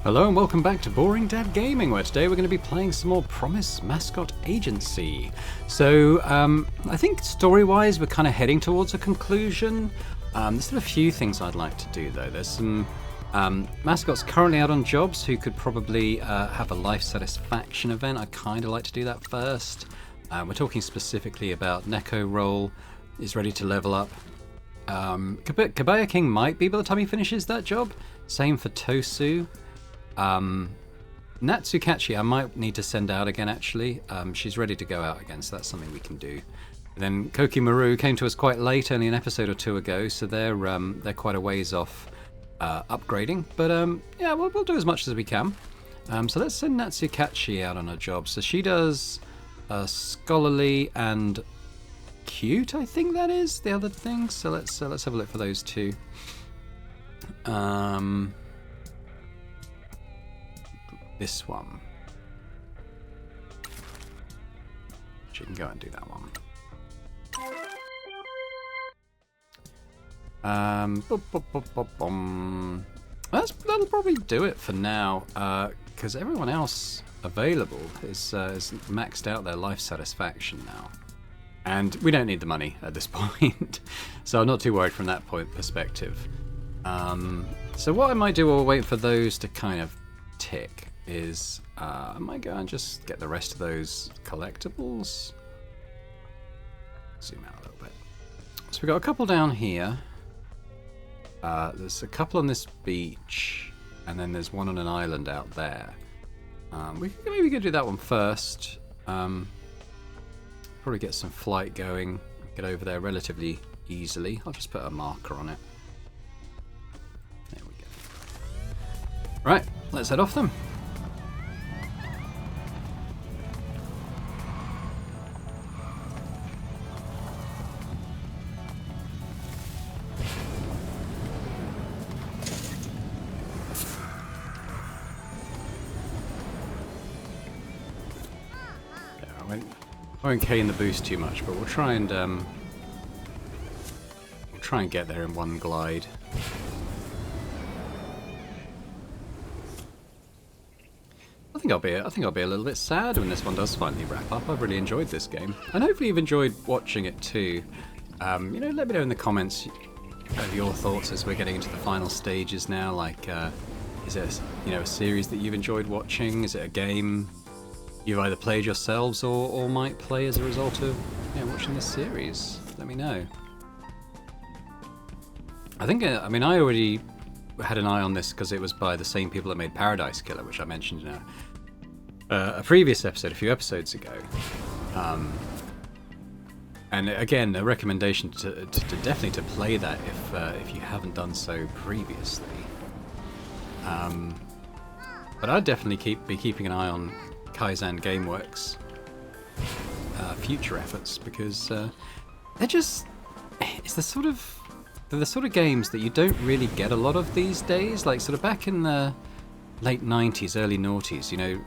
Hello and welcome back to Boring Dad Gaming, where today we're going to be playing some more Promise Mascot Agency. So, I think story-wise we're kind of heading towards a conclusion. There's still a few things I'd like to do though. There's some mascots currently out on jobs who could probably have a life satisfaction event. I'd kind of like to do that first. We're talking specifically about Neko Roll is ready to level up. Kabaya King might be by the time he finishes that job. Same for Tosu. Natsukachi I might need to send out again actually. She's ready to go out again, so that's something we can do. And then Kokimaru came to us quite late, only an episode or two ago, so they're quite a ways off upgrading. But yeah, we'll do as much as we can. So let's send Natsukachi out on a job. So she does scholarly and cute, I think that is the other thing. So let's have a look for those two. This one. She can go and do that one. That'll probably do it for now, because everyone else available is maxed out their life satisfaction now. And we don't need the money at this point, so I'm not too worried from that point perspective. So what I might do while we're waiting for those to kind of tick is I might go and just get the rest of those collectibles. Zoom out a little bit. So we've got a couple down here. There's a couple on this beach, and then there's one on an island out there. Maybe we could do that one first. Probably get some flight going. Get over there relatively easily. I'll just put a marker on it. There we go. Right, let's head off then. I won't K in the boost too much, but we'll try and get there in one glide. I think I'll be a little bit sad when this one does finally wrap up. I've really enjoyed this game, and hopefully you've enjoyed watching it too. Let me know in the comments of your thoughts as we're getting into the final stages now. Like, is it a series that you've enjoyed watching? Is it a game you've either played yourselves or might play as a result of watching this series? Let me know. I think I already had an eye on this because it was by the same people that made Paradise Killer, which I mentioned in a previous episode a few episodes ago. And again, a recommendation to definitely to play that if you haven't done so previously. But I'd definitely be keeping an eye on Kaizen Gameworks future efforts, because they're the sort of games that you don't really get a lot of these days. Like sort of back in the late 90s, early noughties,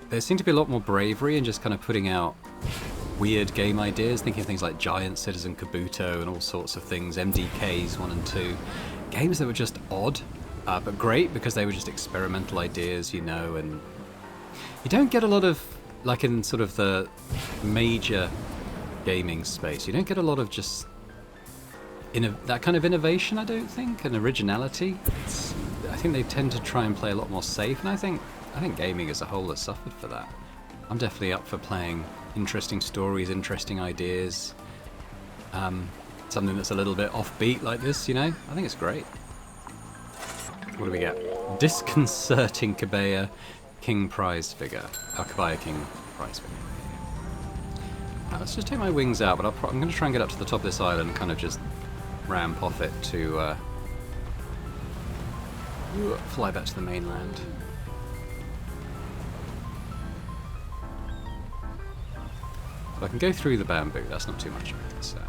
there seemed to be a lot more bravery in just kind of putting out weird game ideas, thinking of things like Giant Citizen Kabuto and all sorts of things, MDKs 1 and 2, games that were just odd but great because they were just experimental ideas, and you don't get a lot of, like in sort of the major gaming space, you don't get a lot of just that kind of innovation, I don't think, and originality. I think they tend to try and play a lot more safe, and I think gaming as a whole has suffered for that. I'm definitely up for playing interesting stories, interesting ideas, something that's a little bit offbeat like this, I think it's great. What do we get? Disconcerting Kabaya King prize figure. Kabaya King prize figure. Let's just take my wings out, but I'm going to try and get up to the top of this island and kind of just ramp off it to fly back to the mainland. But I can go through the bamboo, that's not too much of a concern.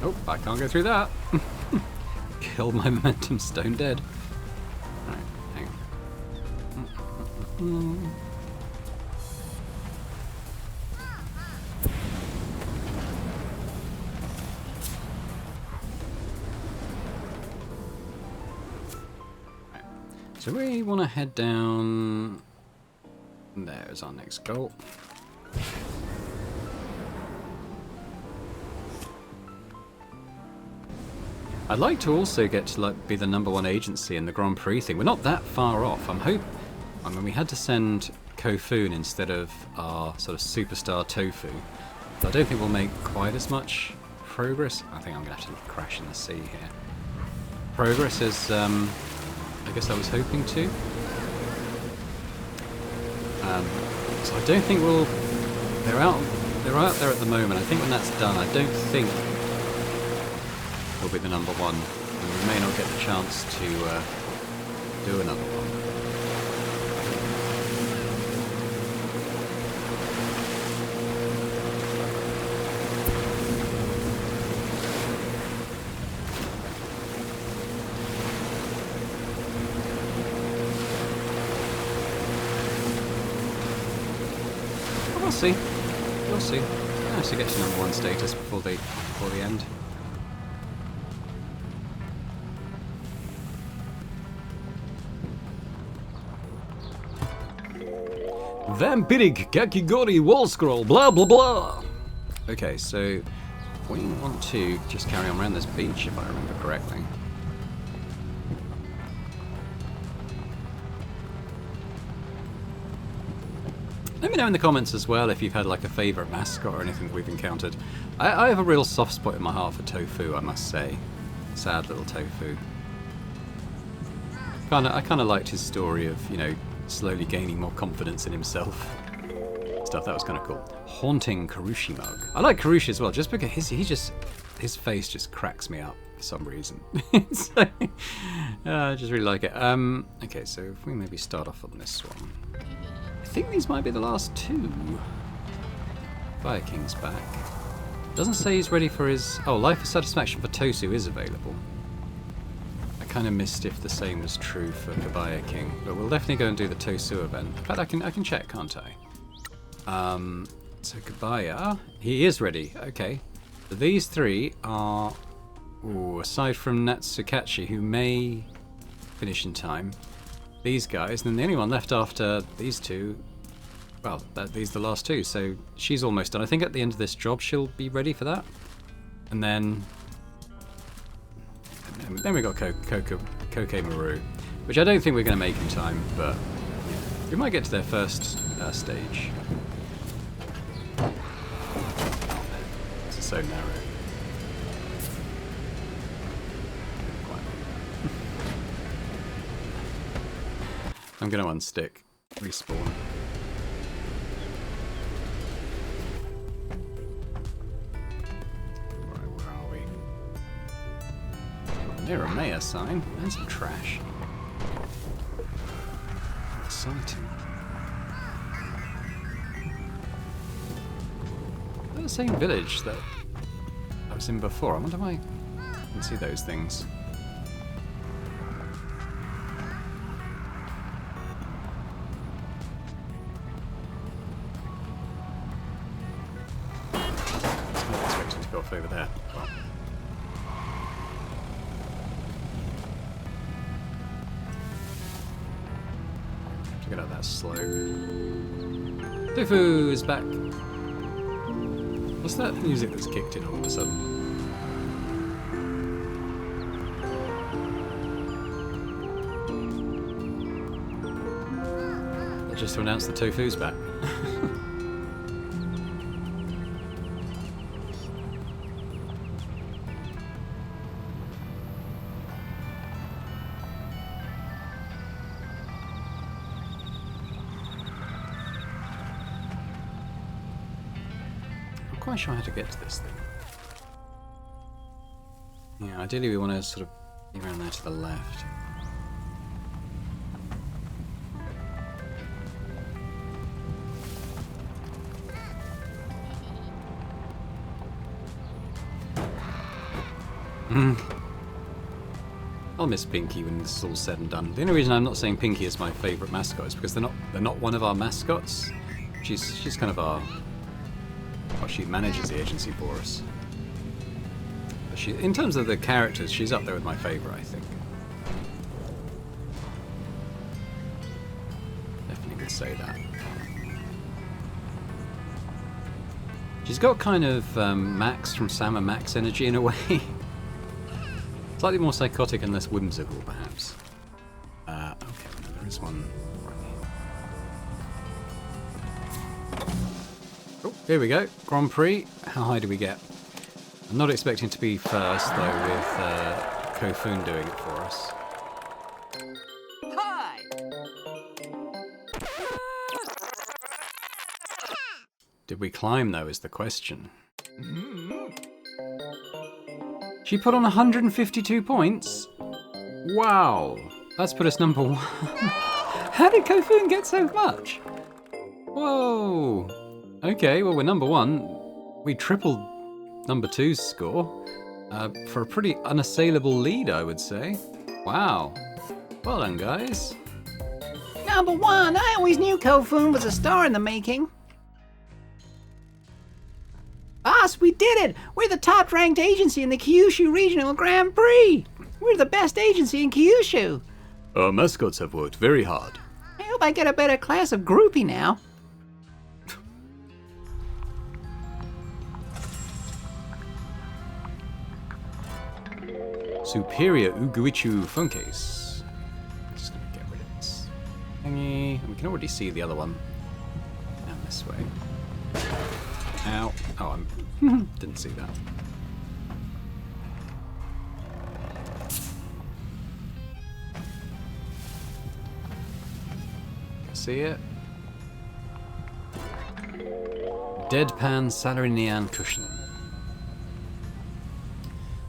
Oh, I can't go through that! Killed my momentum stone dead. Alright, hang on. So we want to head down. There's our next goal. I'd like to also get to like be the #1 agency in the Grand Prix thing. We're not that far off. I mean, we had to send Kofun instead of our sort of superstar Tofu. But I don't think we'll make quite as much progress. I think I'm going to have to crash in the sea here. Progress as I guess I was hoping to. So I don't think we'll... They're out there at the moment. I think when that's done, I don't think we'll be the #1. And we may not get the chance to do another one. We'll see. We'll see. Nice to get to #1 status before the end. Vampiric Kakigori wall scroll, blah blah blah. Okay, so we want to just carry on around this beach if I remember correctly. Let me know in the comments as well if you've had like a favourite mascot or anything we've encountered. I have a real soft spot in my heart for Tofu, I must say. Sad little Tofu. I kind of liked his story of, you know, slowly gaining more confidence in himself. Stuff, that was kind of cool. Haunting Karushi mug. I like Karushi as well, just because his face just cracks me up for some reason. So, I just really like it. Okay, so if we maybe start off on this one. I think these might be the last two. Fire King's back. Doesn't say he's ready for his... Oh, Life of Satisfaction for Tosu is available. I kind of missed if the same was true for Kabaya King, but we'll definitely go and do the Tosu event. In fact, I can check, can't I? So Kabaya, he is ready. Okay. So these three are... Ooh, aside from Natsukachi, who may finish in time. These guys, and then the only one left after these two, well, these are the last two, so she's almost done. I think at the end of this job she'll be ready for that. And then we got Koke Maru, which I don't think we're going to make in time, but we might get to their first stage. It's so narrow. I'm going to unstick. Respawn. Right, where are we? Near a mayor sign and some trash. Exciting. Is that the same village that I was in before? I wonder if I can see those things. Over there. Well. Check it out, that slope. Tofu is back. What's that music that's kicked in all of a sudden? Just to announce the Tofu's back. Quite sure how to get to this thing. Yeah, ideally we want to sort of be around there to the left. I'll miss Pinkie when this is all said and done. The only reason I'm not saying Pinkie is my favourite mascot is because they're not one of our mascots. She's kind of our... Well, she manages the agency for us. But in terms of the characters, she's up there with my favourite, I think. say that. She's got kind of Max from Sam and Max energy in a way. Slightly more psychotic and less whimsical, perhaps. Okay, no, there is one. Oh, here we go. Grand Prix. How high do we get? I'm not expecting to be first, though, with Kofun doing it for us. Hi! Did we climb, though, is the question. She put on 152 points? Wow. That's put us number 1. How did Kofun get so much? Whoa. Okay, well, we're number 1. We tripled number 2's score for a pretty unassailable lead, I would say. Wow. Well done, guys. Number 1! I always knew Kofun was a star in the making. Boss, we did it! We're the top-ranked agency in the Kyushu Regional Grand Prix! We're the best agency in Kyushu! Our mascots have worked very hard. I hope I get a better class of groupie now. Superior Uguichu phone case. Just gonna get rid of this thingy. We can already see the other one. Down this way. Ow. Oh, I didn't see that. See it? Deadpan Salarian cushion.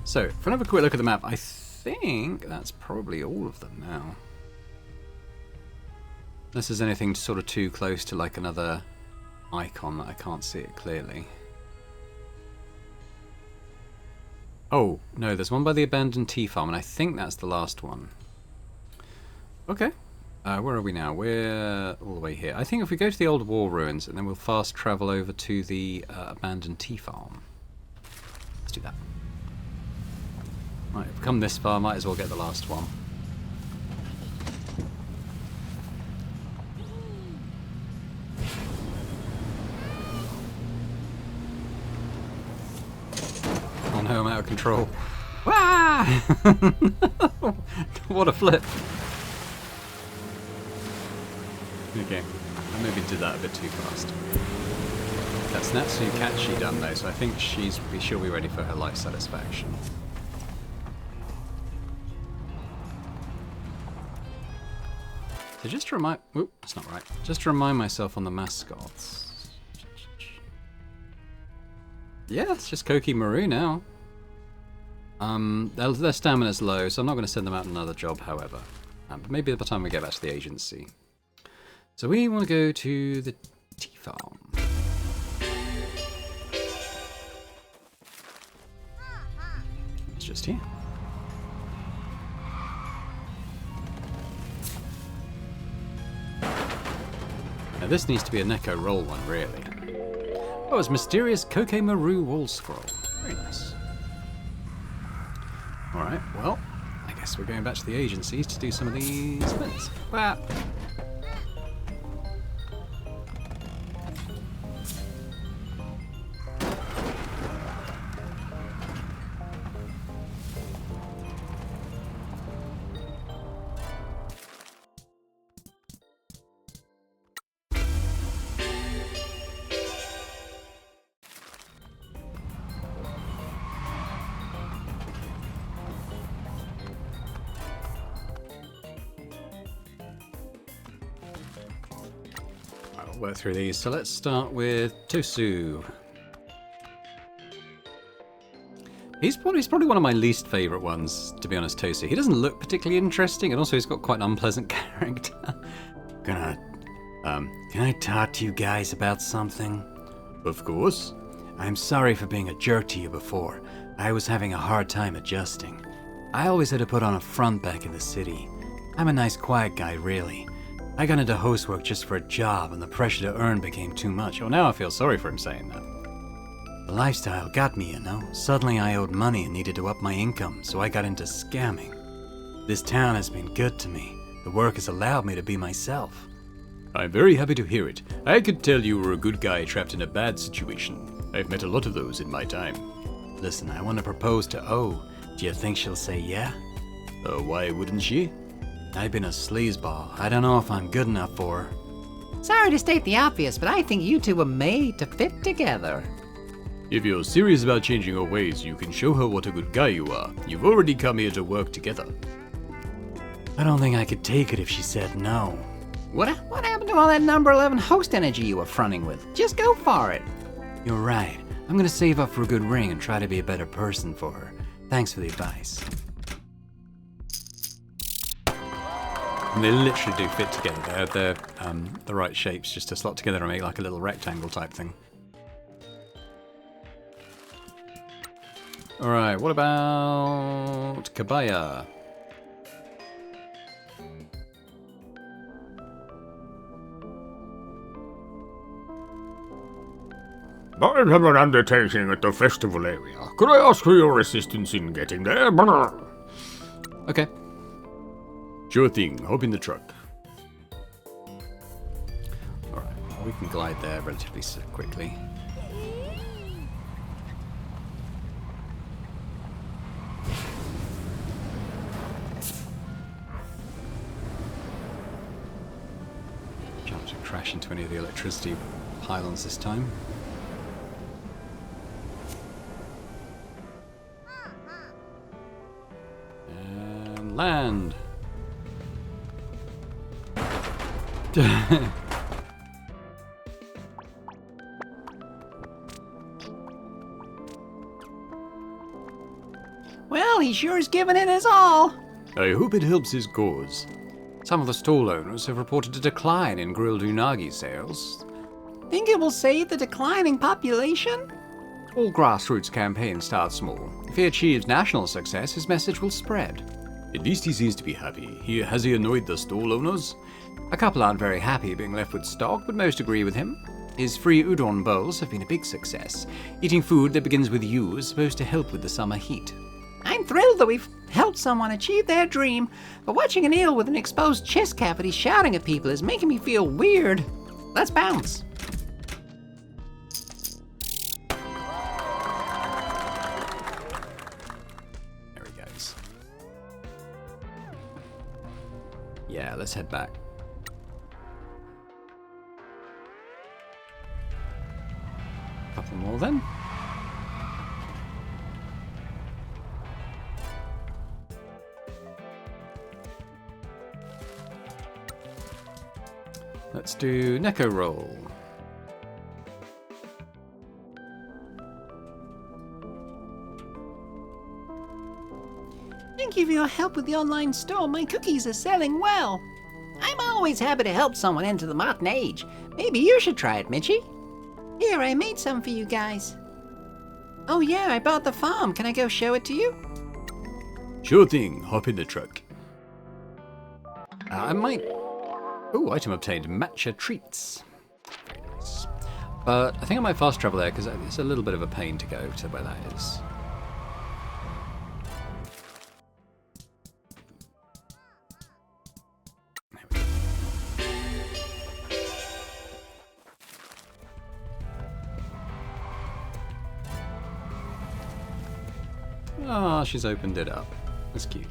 So, if I have a quick look at the map, I think that's probably all of them now. Unless there's anything sort of too close to like another icon that I can't see it clearly. Oh, no, there's one by the abandoned tea farm, and I think that's the last one. Okay. Where are we now? We're all the way here. I think if we go to the old war ruins, and then we'll fast travel over to the abandoned tea farm. Let's do that. Right, we've come this far, might as well get the last one. Oh no, I'm out of control. Wah! What a flip. Okay, I maybe did that a bit too fast. That's Natsukachi done though, so I think she'll be ready for her life satisfaction. So just to remind, oop, that's not right. Just to remind myself on the mascots. Yeah, it's just Koki Maru now. Their stamina's low, so I'm not going to send them out on another job, however. But maybe by the time we get back to the agency. So we want to go to the tea farm. It's just here. Now this needs to be a Neko roll one, really. Oh, it's mysterious Koke Maru wall scroll. Very nice. Alright, well, I guess we're going back to the agencies to do some of these bits. Bah. Work through these. So let's start with Tosu. He's probably one of my least favourite ones, to be honest, Tosu. He doesn't look particularly interesting, and also he's got quite an unpleasant character. Can I talk to you guys about something? Of course. I'm sorry for being a jerk to you before. I was having a hard time adjusting. I always had to put on a front back in the city. I'm a nice quiet guy, really. I got into host work just for a job, and the pressure to earn became too much. Oh, now I feel sorry for him saying that. The lifestyle got me, you know. Suddenly I owed money and needed to up my income, so I got into scamming. This town has been good to me. The work has allowed me to be myself. I'm very happy to hear it. I could tell you were a good guy trapped in a bad situation. I've met a lot of those in my time. Listen, I want to propose to O. Do you think she'll say yeah? Why wouldn't she? I've been a sleazeball. I don't know if I'm good enough for her. Sorry to state the obvious, but I think you two were made to fit together. If you're serious about changing your ways, you can show her what a good guy you are. You've already come here to work together. I don't think I could take it if she said no. What happened to all that number 11 host energy you were fronting with? Just go for it. You're right. I'm gonna save up for a good ring and try to be a better person for her. Thanks for the advice. And they literally do fit together. They're the right shapes just to slot together and make like a little rectangle type thing. Alright, what about Kabaya? I have an undertaking at the festival area. Could I ask for your assistance in getting there? Okay. Sure thing, hop in the truck. Alright, well, we can glide there relatively quickly. Try not to crash into any of the electricity pylons this time. And land. Well, he sure is giving it his all. I hope it helps his cause. Some of the stall owners have reported a decline in grilled unagi sales. Think it will save the declining population? All grassroots campaigns start small. If he achieves national success, his message will spread. At least he seems to be happy. Has he annoyed the stall owners? A couple aren't very happy being left with stock, but most agree with him. His free udon bowls have been a big success. Eating food that begins with U is supposed to help with the summer heat. I'm thrilled that we've helped someone achieve their dream, but watching an eel with an exposed chest cavity shouting at people is making me feel weird. Let's bounce. There he goes. Yeah, let's head back. Couple more then. Let's do Neko roll. Thank you for your help with the online store. My cookies are selling well. I'm always happy to help someone enter the modern age. Maybe you should try it, Michi. Here, I made some for you guys. Oh yeah, I bought the farm. Can I go show it to you? Sure thing, hop in the truck. I might... Ooh, item obtained, matcha treats. Very nice. But I think I might fast travel there because it's a little bit of a pain to go to where that is. There we go. Ah, she's opened it up. That's cute.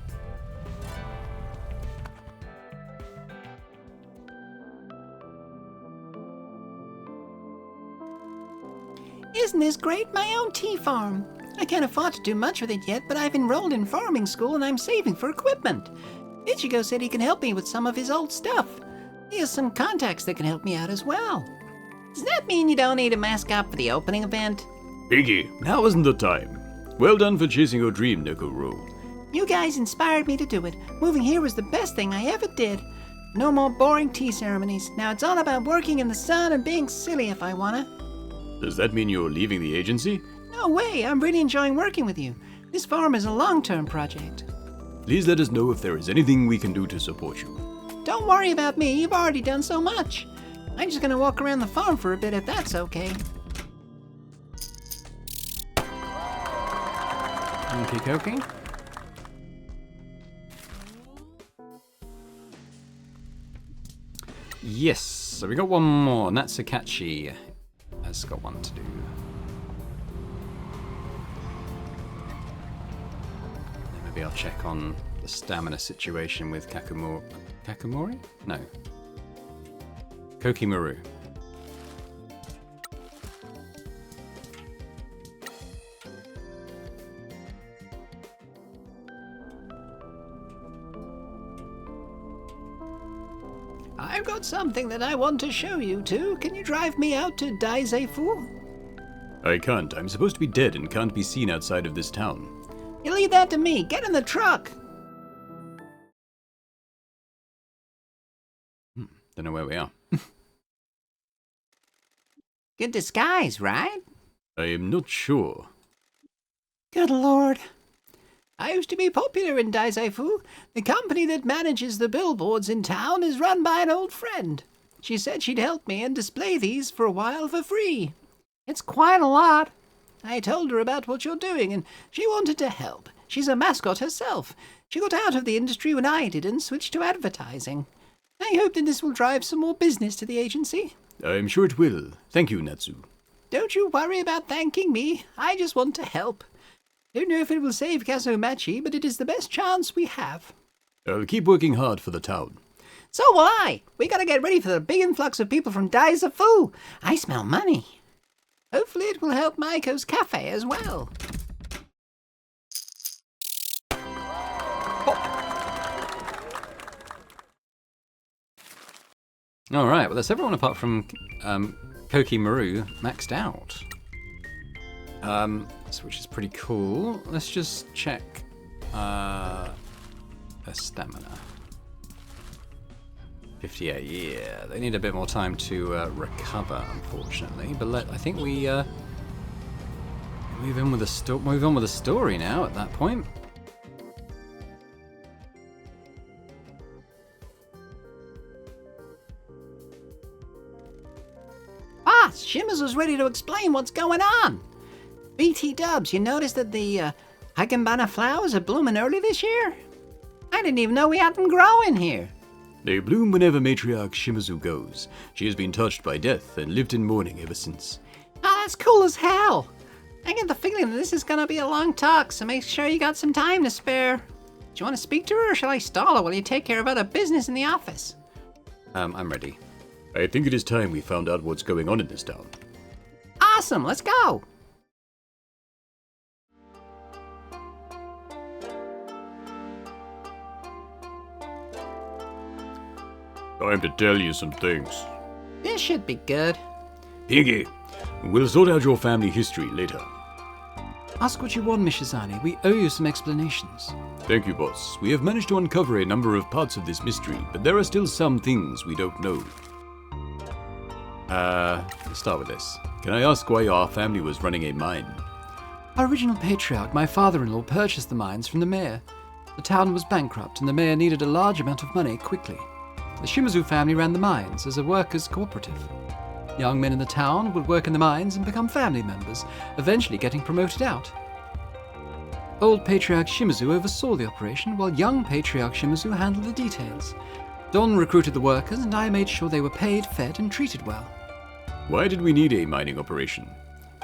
Isn't this great? My own tea farm. I can't afford to do much with it yet, but I've enrolled in farming school and I'm saving for equipment. Ichigo said he can help me with some of his old stuff. He has some contacts that can help me out as well. Does that mean you don't need a mascot for the opening event? Pinkie, Now isn't the time. Well done for chasing your dream, Nekuro. You guys inspired me to do it. Moving here was the best thing I ever did. No more boring tea ceremonies. Now it's all about working in the sun and being silly if I wanna. Does that mean you're leaving the agency? No way, I'm really enjoying working with you. This farm is a long-term project. Please let us know if there is anything we can do to support you. Don't worry about me, you've already done so much. I'm just gonna walk around the farm for a bit if that's okay. Okie dokie. Yes. So we got one more. Natsukachi has got one to do. Maybe I'll check on the stamina situation with Kakumori? No. Kokimaru. I've got something that I want to show you two. Can you drive me out to Daizefu? I can't. I'm supposed to be dead and can't be seen outside of this town. You leave that to me. Get in the truck. Don't know where we are. Good disguise, right? I am not sure. Good lord. I used to be popular in Daizefu. The company that manages the billboards in town is run by an old friend. She said she'd help me and display these for a while for free. It's quite a lot. I told her about what you're doing, and she wanted to help. She's a mascot herself. She got out of the industry when I did and switched to advertising. I hope that this will drive some more business to the agency. I'm sure it will. Thank you, Natsu. Don't you worry about thanking me. I just want to help. Don't know if it will save Kaso-Machi, but it is the best chance we have. I'll keep working hard for the town. So will I. We gotta get ready for the big influx of people from Daizefu. I smell money. Hopefully it will help Maiko's cafe as well. Alright, well that's everyone apart from Kokimaru maxed out. Which is pretty cool. Let's just check their stamina. 58, yeah. They need a bit more time to recover, unfortunately. But I think we move on with the story now. At that point. Boss, Shimazu's ready to explain what's going on. BT Dubs, you noticed that the Hikembana flowers are blooming early this year? I didn't even know we had them growing here. They bloom whenever matriarch Shimazu goes. She has been touched by death and lived in mourning ever since. Oh, that's cool as hell. I get the feeling that this is gonna be a long talk, so make sure you got some time to spare. Do you want to speak to her, or shall I stall her while you take care of other business in the office? I'm ready. I think it is time we found out what's going on in this town. Awesome, let's go. Time to tell you some things. This should be good. Pinkie, we'll sort out your family history later. Ask what you want, Mishizani. We owe you some explanations. Thank you, boss. We have managed to uncover a number of parts of this mystery, but there are still some things we don't know. Let's start with this. Can I ask why our family was running a mine? Our original patriarch, my father-in-law, purchased the mines from the mayor. The town was bankrupt and the mayor needed a large amount of money quickly. The Shimazu family ran the mines as a workers' cooperative. Young men in the town would work in the mines and become family members, eventually getting promoted out. Old Patriarch Shimazu oversaw the operation, while young Patriarch Shimazu handled the details. Don recruited the workers, and I made sure they were paid, fed, and treated well. Why did we need a mining operation?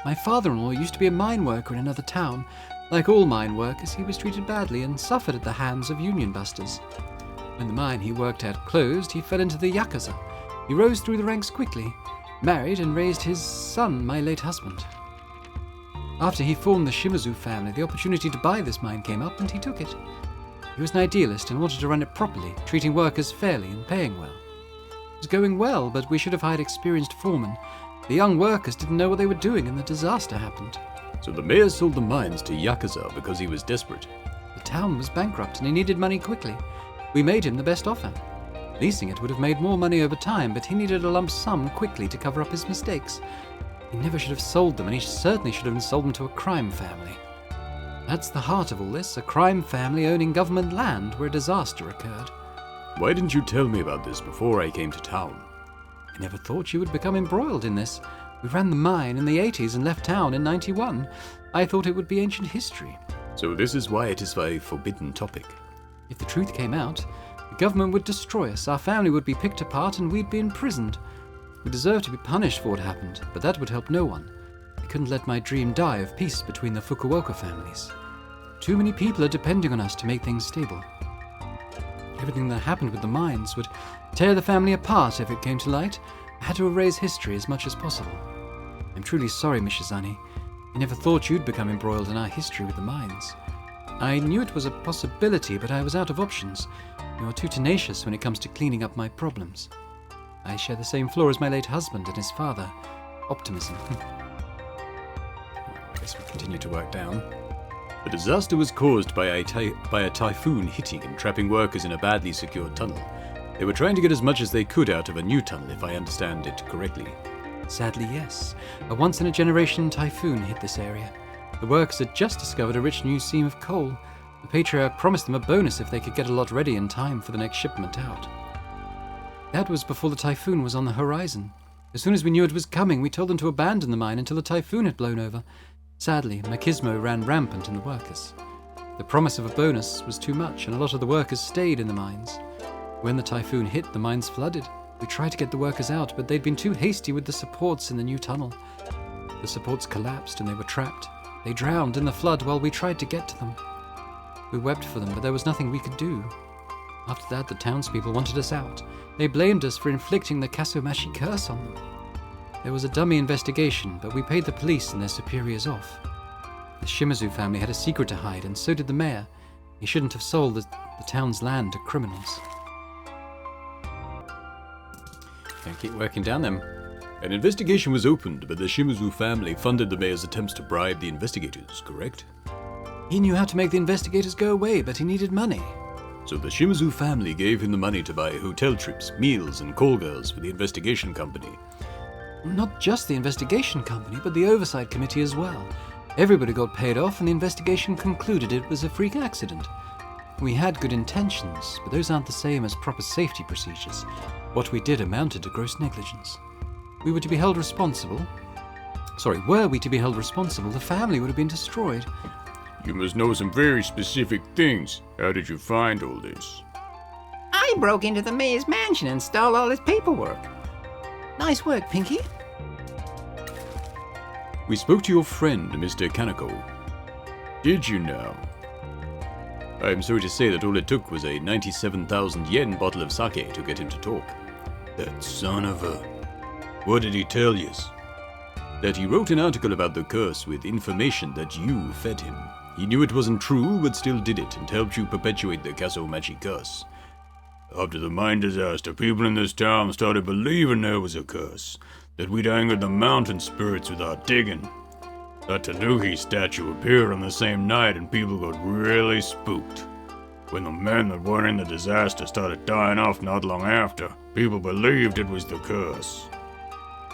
My father-in-law used to be a mine worker in another town. Like all mine workers, he was treated badly and suffered at the hands of union busters. When the mine he worked at closed, he fell into the yakuza. He rose through the ranks quickly, married and raised his son, my late husband. After he formed the Shimazu family, the opportunity to buy this mine came up and he took it. He was an idealist and wanted to run it properly, treating workers fairly and paying well. It was going well, but we should have hired experienced foremen. The young workers didn't know what they were doing and the disaster happened. So the mayor sold the mines to Yakuza because he was desperate. The town was bankrupt and he needed money quickly. We made him the best offer. Leasing it would have made more money over time, but he needed a lump sum quickly to cover up his mistakes. He never should have sold them, and he certainly should have sold them to a crime family. That's the heart of all this, a crime family owning government land where a disaster occurred. Why didn't you tell me about this before I came to town? I never thought you would become embroiled in this. We ran the mine in the 80s and left town in 91. I thought it would be ancient history. So this is why it is a forbidden topic. If the truth came out, the government would destroy us, our family would be picked apart, and we'd be imprisoned. We deserve to be punished for what happened, but that would help no one. I couldn't let my dream die of peace between the Fukuoka families. Too many people are depending on us to make things stable. Everything that happened with the mines would tear the family apart if it came to light. I had to erase history as much as possible. I'm truly sorry, Mishizani. I never thought you'd become embroiled in our history with the mines. I knew it was a possibility, but I was out of options. You're too tenacious when it comes to cleaning up my problems. I share the same flaw as my late husband and his father. Optimism. I guess we'll continue to work down. The disaster was caused by a typhoon hitting and trapping workers in a badly secured tunnel. They were trying to get as much as they could out of a new tunnel, if I understand it correctly. Sadly, yes. A once-in-a-generation typhoon hit this area. The workers had just discovered a rich new seam of coal. The patriarch promised them a bonus if they could get a lot ready in time for the next shipment out. That was before the typhoon was on the horizon. As soon as we knew it was coming, we told them to abandon the mine until the typhoon had blown over. Sadly, machismo ran rampant in the workers. The promise of a bonus was too much, and a lot of the workers stayed in the mines. When the typhoon hit, the mines flooded. We tried to get the workers out, but they'd been too hasty with the supports in the new tunnel. The supports collapsed and they were trapped. They drowned in the flood while we tried to get to them. We wept for them, but there was nothing we could do. After that, the townspeople wanted us out. They blamed us for inflicting the Kaso-Machi curse on them. There was a dummy investigation, but we paid the police and their superiors off. The Shimazu family had a secret to hide, and so did the mayor. He shouldn't have sold the town's land to criminals. Gonna keep working down them. An investigation was opened, but the Shimazu family funded the mayor's attempts to bribe the investigators, correct? He knew how to make the investigators go away, but he needed money. So the Shimazu family gave him the money to buy hotel trips, meals, and call girls for the investigation company. Not just the investigation company, but the oversight committee as well. Everybody got paid off, and the investigation concluded it was a freak accident. We had good intentions, but those aren't the same as proper safety procedures. What we did amounted to gross negligence. Were we to be held responsible, the family would have been destroyed. You must know some very specific things. How did you find all this? I broke into the mayor's mansion and stole all his paperwork. Nice work, Pinkie. We spoke to your friend, Mr. Kaneko. Did you now? I am sorry to say that all it took was a 97,000 yen bottle of sake to get him to talk. That son of a... What did he tell yous? That he wrote an article about the curse with information that you fed him. He knew it wasn't true, but still did it and helped you perpetuate the Kaso-Machi curse. After the mine disaster, people in this town started believing there was a curse, that we'd angered the mountain spirits with our digging. That Tanuki statue appeared on the same night and people got really spooked. When the men that were in the disaster started dying off not long after, people believed it was the curse.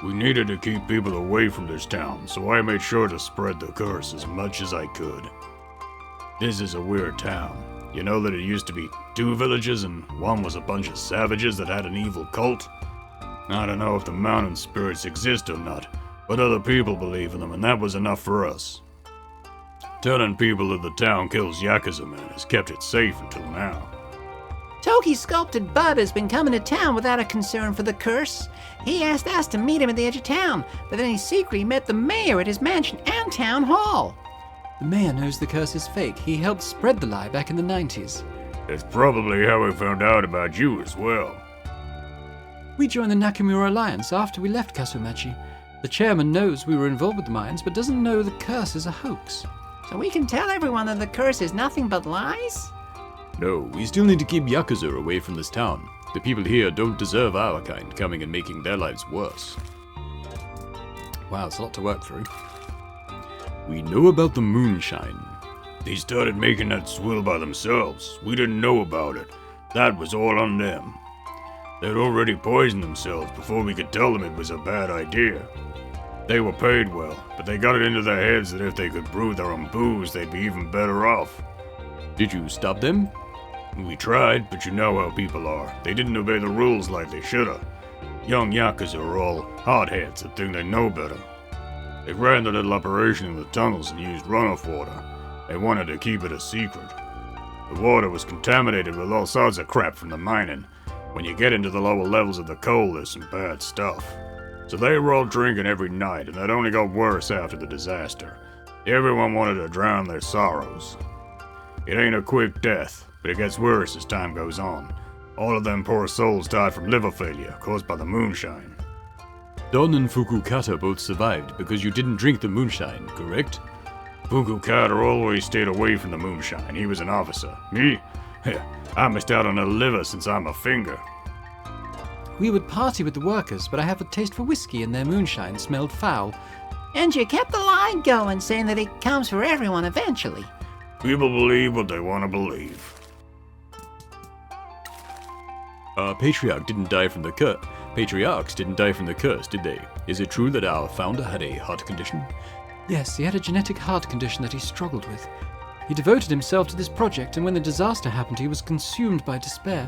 We needed to keep people away from this town, so I made sure to spread the curse as much as I could. This is a weird town. You know that it used to be 2 villages and one was a bunch of savages that had an evil cult? I don't know if the mountain spirits exist or not, but other people believe in them and that was enough for us. Telling people that the town kills yakuza men has kept it safe until now. Toki's sculpted Bud has been coming to town without a concern for the curse. He asked us to meet him at the edge of town, but then he secretly met the mayor at his mansion and town hall. The mayor knows the curse is fake. He helped spread the lie back in the 90s. That's probably how we found out about you as well. We joined the Nakamura Alliance after we left Kaso-Machi. The chairman knows we were involved with the mines, but doesn't know the curse is a hoax. So we can tell everyone that the curse is nothing but lies? No, we still need to keep yakuza away from this town. The people here don't deserve our kind coming and making their lives worse. Wow, it's a lot to work through. We know about the moonshine. They started making that swill by themselves. We didn't know about it. That was all on them. They'd already poisoned themselves before we could tell them it was a bad idea. They were paid well, but they got it into their heads that if they could brew their own booze, they'd be even better off. Did you stop them? We tried, but you know how people are. They didn't obey the rules like they shoulda. Young yakuza are all hotheads that think they know better. They ran the little operation in the tunnels and used runoff water. They wanted to keep it a secret. The water was contaminated with all sorts of crap from the mining. When you get into the lower levels of the coal, there's some bad stuff. So they were all drinking every night, and that only got worse after the disaster. Everyone wanted to drown their sorrows. It ain't a quick death, but it gets worse as time goes on. All of them poor souls died from liver failure caused by the moonshine. Don and Fukukata both survived because you didn't drink the moonshine, correct? Fukukata always stayed away from the moonshine. He was an officer. Me? I missed out on a liver since I'm a finger. We would party with the workers, but I have a taste for whiskey and their moonshine smelled foul. And you kept the line going, saying that it comes for everyone eventually. People believe what they want to believe. Our patriarchs didn't die from the curse, did they? Is it true that our founder had a heart condition? Yes, he had a genetic heart condition that he struggled with. He devoted himself to this project, and when the disaster happened, he was consumed by despair.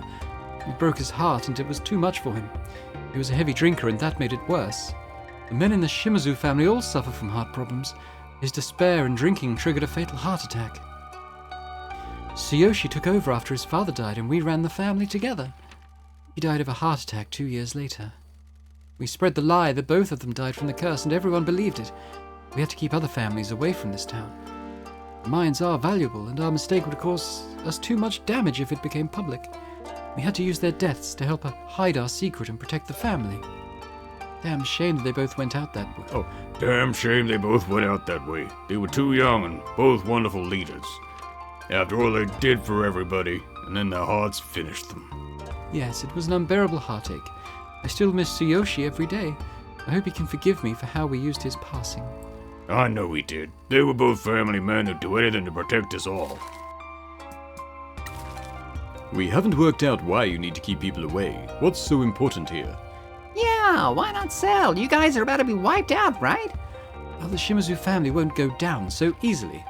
He broke his heart, and it was too much for him. He was a heavy drinker, and that made it worse. The men in the Shimazu family all suffer from heart problems. His despair and drinking triggered a fatal heart attack. Tsuyoshi took over after his father died, and we ran the family together. He died of a heart attack 2 years later. We spread the lie that both of them died from the curse, and everyone believed it. We had to keep other families away from this town. The mines are valuable, and our mistake would cause us too much damage if it became public. We had to use their deaths to help hide our secret and protect the family. Damn shame that they both went out that way. Oh, damn shame they both went out that way. They were too young and both wonderful leaders. After all they did for everybody, and then their hearts finished them. Yes, it was an unbearable heartache. I still miss Tsuyoshi every day. I hope he can forgive me for how we used his passing. I know he did. They were both family men who'd do anything to protect us all. We haven't worked out why you need to keep people away. What's so important here? Yeah, why not sell? You guys are about to be wiped out, right? Well, the Shimazu family won't go down so easily.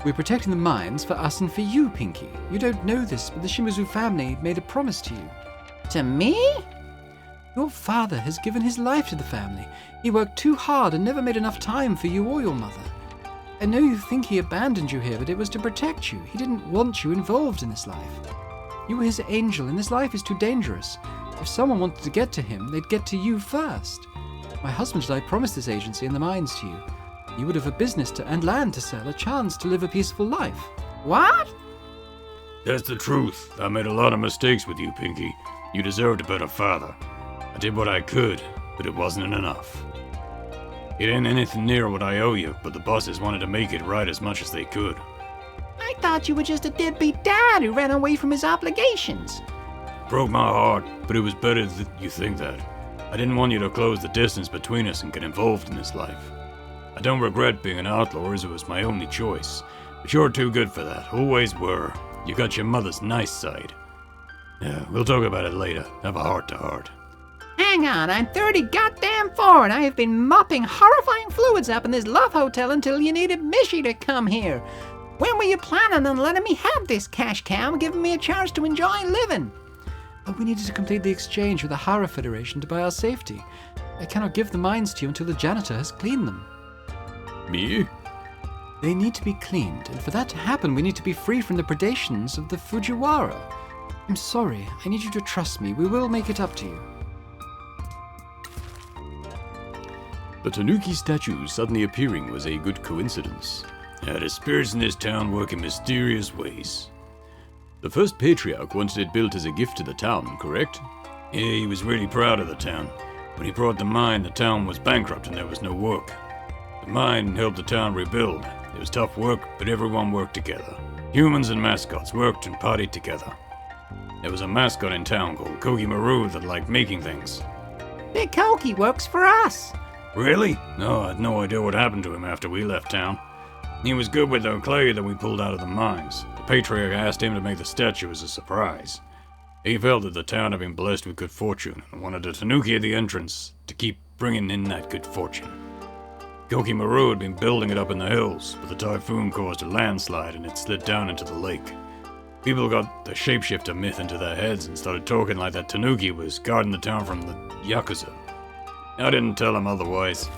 We're protecting the mines for us and for you, Pinkie. You don't know this, but the Shimazu family made a promise to you. To me? Your father has given his life to the family. He worked too hard and never made enough time for you or your mother. I know you think he abandoned you here, but it was to protect you. He didn't want you involved in this life. You were his angel, and this life is too dangerous. If someone wanted to get to him, they'd get to you first. My husband and I promised this agency and the mines to you. You would have a business and land to sell, a chance to live a peaceful life. What? That's the truth. I made a lot of mistakes with you, Pinkie. You deserved a better father. I did what I could, but it wasn't enough. It ain't anything near what I owe you, but the bosses wanted to make it right as much as they could. I thought you were just a deadbeat dad who ran away from his obligations. Broke my heart, but it was better that you think that. I didn't want you to close the distance between us and get involved in this life. I don't regret being an outlaw as it was my only choice, but you're too good for that, always were. You got your mother's nice side. Yeah, we'll talk about it later. Have a heart-to-heart. Hang on, I'm 30 goddamn 4 and I have been mopping horrifying fluids up in this love hotel until you needed Michi to come here. When were you planning on letting me have this cash cow and giving me a chance to enjoy living? Oh, we needed to complete the exchange with the Hara Federation to buy our safety. I cannot give the mines to you until the janitor has cleaned them. Me? They need to be cleaned, and for that to happen, we need to be free from the predations of the Fujiwara. I'm sorry, I need you to trust me. We will make it up to you. The Tanuki statue suddenly appearing was a good coincidence. The spirits in this town work in mysterious ways. The first patriarch wanted it built as a gift to the town, correct? Yeah, he was really proud of the town. When he brought the mine, the town was bankrupt and there was no work. The mine helped the town rebuild. It was tough work, but everyone worked together. Humans and mascots worked and partied together. There was a mascot in town called Kogi Maru that liked making things. Big Koki works for us. Really? No, I had no idea what happened to him after we left town. He was good with the clay that we pulled out of the mines. The patriarch asked him to make the statue as a surprise. He felt that the town had been blessed with good fortune and wanted a tanuki at the entrance to keep bringing in that good fortune. Koki Maru had been building it up in the hills, but the typhoon caused a landslide and it slid down into the lake. People got the shapeshifter myth into their heads and started talking like that tanuki was guarding the town from the yakuza. I didn't tell him otherwise.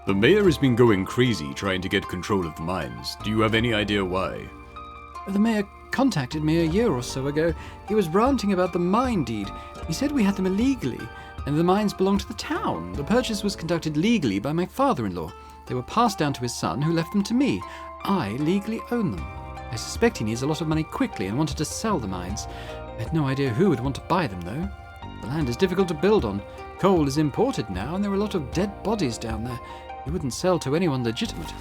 The mayor has been going crazy trying to get control of the mines. Do you have any idea why? The mayor contacted me a year or so ago. He was ranting about the mine deed. He said we had them illegally, and the mines belonged to the town. The purchase was conducted legally by my father-in-law. They were passed down to his son, who left them to me. I legally own them. I suspect he needs a lot of money quickly and wanted to sell the mines. I had no idea who would want to buy them, though. The land is difficult to build on. Coal is imported now, and there are a lot of dead bodies down there. He wouldn't sell to anyone legitimate.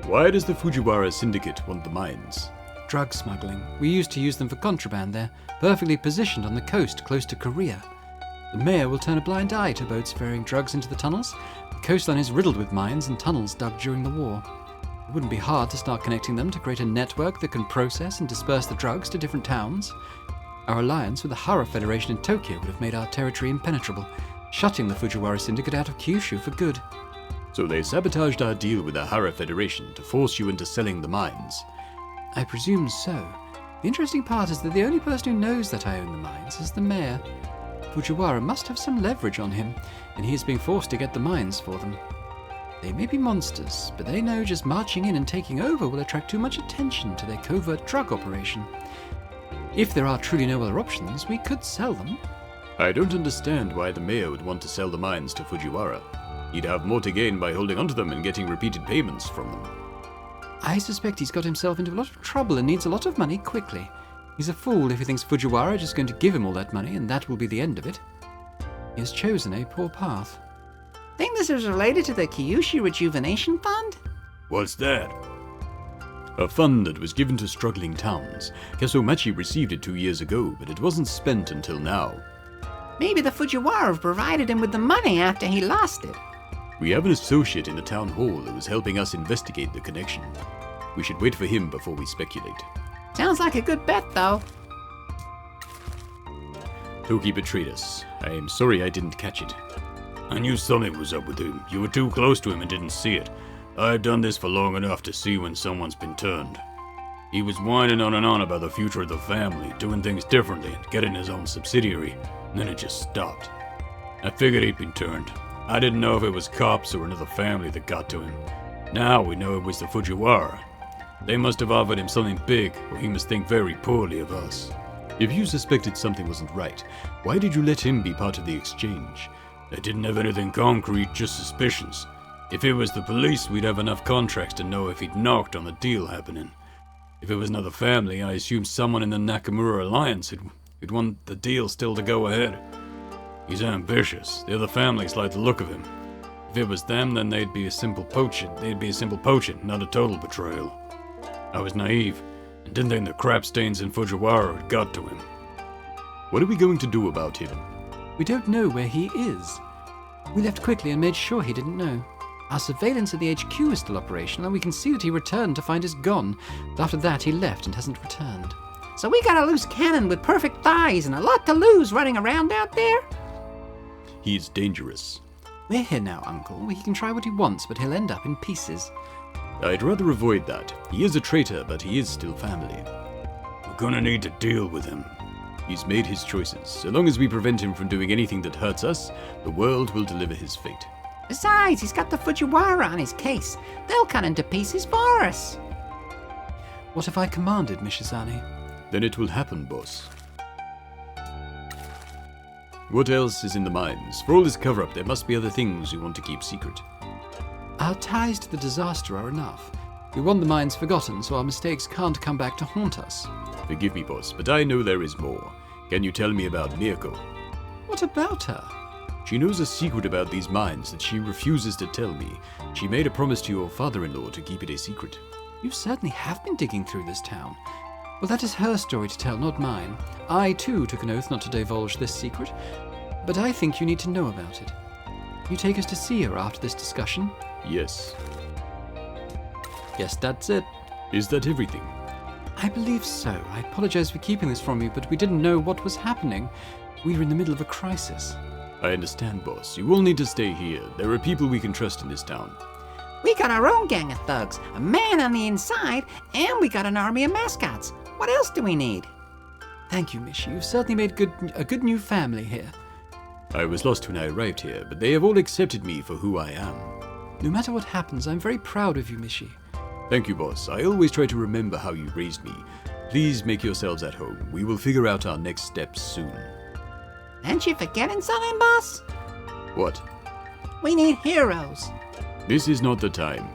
Why does the Fujiwara syndicate want the mines? Drug smuggling. We used to use them for contraband there, perfectly positioned on the coast close to Korea. The mayor will turn a blind eye to boats ferrying drugs into the tunnels. The coastline is riddled with mines and tunnels dug during the war. It wouldn't be hard to start connecting them to create a network that can process and disperse the drugs to different towns. Our alliance with the Hara Federation in Tokyo would have made our territory impenetrable, shutting the Fujiwara syndicate out of Kyushu for good. So they sabotaged our deal with the Hara Federation to force you into selling the mines. I presume so. The interesting part is that the only person who knows that I own the mines is the mayor. Fujiwara must have some leverage on him, and he is being forced to get the mines for them. They may be monsters, but they know just marching in and taking over will attract too much attention to their covert drug operation. If there are truly no other options, we could sell them. I don't understand why the mayor would want to sell the mines to Fujiwara. He'd have more to gain by holding onto them and getting repeated payments from them. I suspect he's got himself into a lot of trouble and needs a lot of money quickly. He's a fool if he thinks Fujiwara is just going to give him all that money and that will be the end of it. He has chosen a poor path. Think this is related to the Kyushu Rejuvenation Fund? What's that? A fund that was given to struggling towns. Kaso-Machi received it 2 years ago, but it wasn't spent until now. Maybe the Fujiwara provided him with the money after he lost it. We have an associate in the town hall who is helping us investigate the connection. We should wait for him before we speculate. Sounds like a good bet, though. Toki betrayed us. I am sorry I didn't catch it. I knew something was up with him. You were too close to him and didn't see it. I've done this for long enough to see when someone's been turned. He was whining on and on about the future of the family, doing things differently and getting his own subsidiary, and then it just stopped. I figured he'd been turned. I didn't know if it was cops or another family that got to him. Now we know it was the Fujiwara. They must have offered him something big, or he must think very poorly of us. If you suspected something wasn't right, why did you let him be part of the exchange? I didn't have anything concrete, just suspicions. If it was the police, we'd have enough contracts to know if he'd knocked on the deal happening. If it was another family, I assumed someone in the Nakamura Alliance who'd want the deal still to go ahead. He's ambitious. The other families like the look of him. If it was them, then they'd be a simple poaching, not a total betrayal. I was naive, and didn't think the crap stains in Fujiwara had got to him. What are we going to do about him? We don't know where he is. We left quickly and made sure he didn't know. Our surveillance at the HQ is still operational, and we can see that he returned to find us gone. But after that, he left and hasn't returned. So we got a loose cannon with perfect thighs and a lot to lose running around out there? He is dangerous. We're here now, Uncle. He can try what he wants, but he'll end up in pieces. I'd rather avoid that. He is a traitor, but he is still family. We're gonna need to deal with him. He's made his choices. So long as we prevent him from doing anything that hurts us, the world will deliver his fate. Besides, he's got the Fujiwara on his case. They'll cut into pieces for us. What if I commanded, Mishizane? Then it will happen, boss. What else is in the mines? For all this cover-up, there must be other things we want to keep secret. Our ties to the disaster are enough. We want the mines forgotten so our mistakes can't come back to haunt us. Forgive me, boss, but I know there is more. Can you tell me about Miyako? What about her? She knows a secret about these mines that she refuses to tell me. She made a promise to your father-in-law to keep it a secret. You certainly have been digging through this town. Well, that is her story to tell, not mine. I, too, took an oath not to divulge this secret, but I think you need to know about it. You take us to see her after this discussion? Yes. Yes, that's it. Is that everything? I believe so. I apologize for keeping this from you, but we didn't know what was happening. We were in the middle of a crisis. I understand, boss. You all need to stay here. There are people we can trust in this town. We got our own gang of thugs, a man on the inside, and we got an army of mascots. What else do we need? Thank you, Michi. You've certainly made a good new family here. I was lost when I arrived here, but they have all accepted me for who I am. No matter what happens, I'm very proud of you, Michi. Thank you, boss. I always try to remember how you raised me. Please make yourselves at home. We will figure out our next steps soon. Aren't you forgetting something, boss? What? We need heroes. This is not the time.